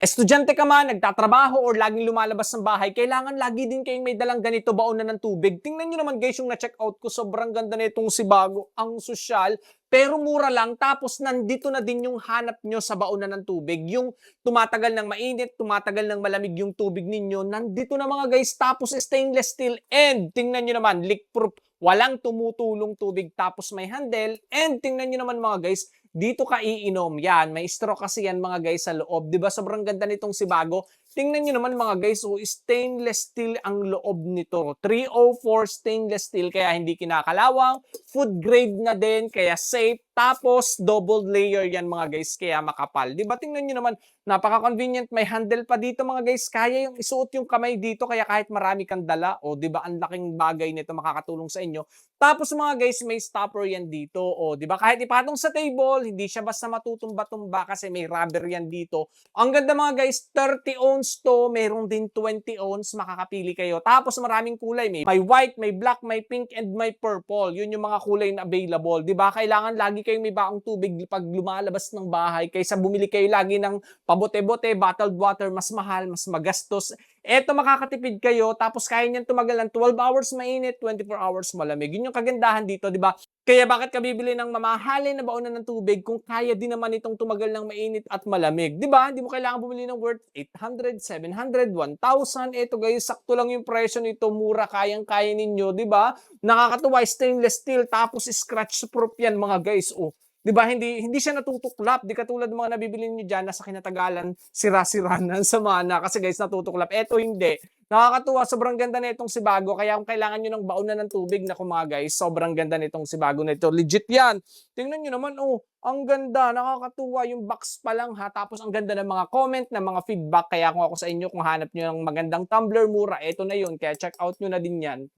Estudyante ka man, nagtatrabaho or laging lumalabas ng bahay, kailangan lagi din kayong may dalang ganito baonan ng tubig. Tingnan nyo naman guys yung na-check out ko, sobrang ganda na itong si Bago, ang sosyal, pero mura lang, tapos nandito na din yung hanap nyo sa baonan ng tubig. Yung tumatagal ng mainit, tumatagal ng malamig yung tubig ninyo, nandito na mga guys, tapos stainless steel, and tingnan nyo naman, leak proof, walang tumutulong tubig, tapos may handle, and tingnan nyo naman mga guys, dito ka iinom. Yan, may straw kasi yan mga guys sa loob. 'Di ba? Sobrang ganda nitong si Bago. Tingnan niyo naman mga guys, oh, stainless steel ang loob nito. 304 stainless steel kaya hindi kinakalawang. Food grade na din kaya safe. Tapos double layer yan mga guys kaya makapal. 'Di ba? Tingnan niyo naman, napaka-convenient. May handle pa dito mga guys. Kaya yung isuot yung kamay dito kaya kahit marami kang dala, o 'di ba? Ang laking bagay nito makakatulong sa inyo. Tapos mga guys, may stopper yan dito. O, di ba? Kahit ipatong sa table, hindi siya basta matutumba-tumba kasi may rubber yan dito. Ang ganda mga guys, 30 ounce to, mayroon din 20 ounce, makakapili kayo. Tapos maraming kulay, may white, may black, may pink, and may purple. Yun yung mga kulay na available. Di ba? Kailangan lagi kayong may baong tubig pag lumalabas ng bahay kaysa bumili kayo lagi ng pabote-bote, bottled water, mas mahal, mas magastos. Eto makakatipid kayo tapos kaya niyan tumagal ng 12 hours mainit, 24 hours malamig. Yun yung kagandahan dito, 'di ba? Kaya bakit ka bibili ng mamahalin na baonan ng tubig kung kaya din naman itong tumagal ng mainit at malamig, 'di ba? Hindi mo kailangan bumili ng worth 800, 700, 1,000. Eto guys, sakto lang yung presyo nito, mura, kayang-kaya ninyo, 'di ba? Nakakatuwa, stainless steel tapos scratch proof 'yan mga guys. Oh, 'di ba? Hindi siya natutuklap. Di katulad ng mga nabibili niyo diyan na sa kinatagalan sira-sira na sa mana kasi guys natutuklap. Eto hindi. Nakakatuwa, sobrang ganda na itong si Bago. Kaya kung kailangan niyo ng baonan ng tubig na mga guys, sobrang ganda nitong si Bago nito. Legit 'yan. Tingnan niyo naman, oh, ang ganda, nakakatuwa yung box pa lang ha. Tapos ang ganda ng mga comment, ng mga feedback. Kaya kung ako sa inyo, kung hanap niyo ng magandang tumbler mura, eto na 'yun. Kaya check out niyo na din 'yan.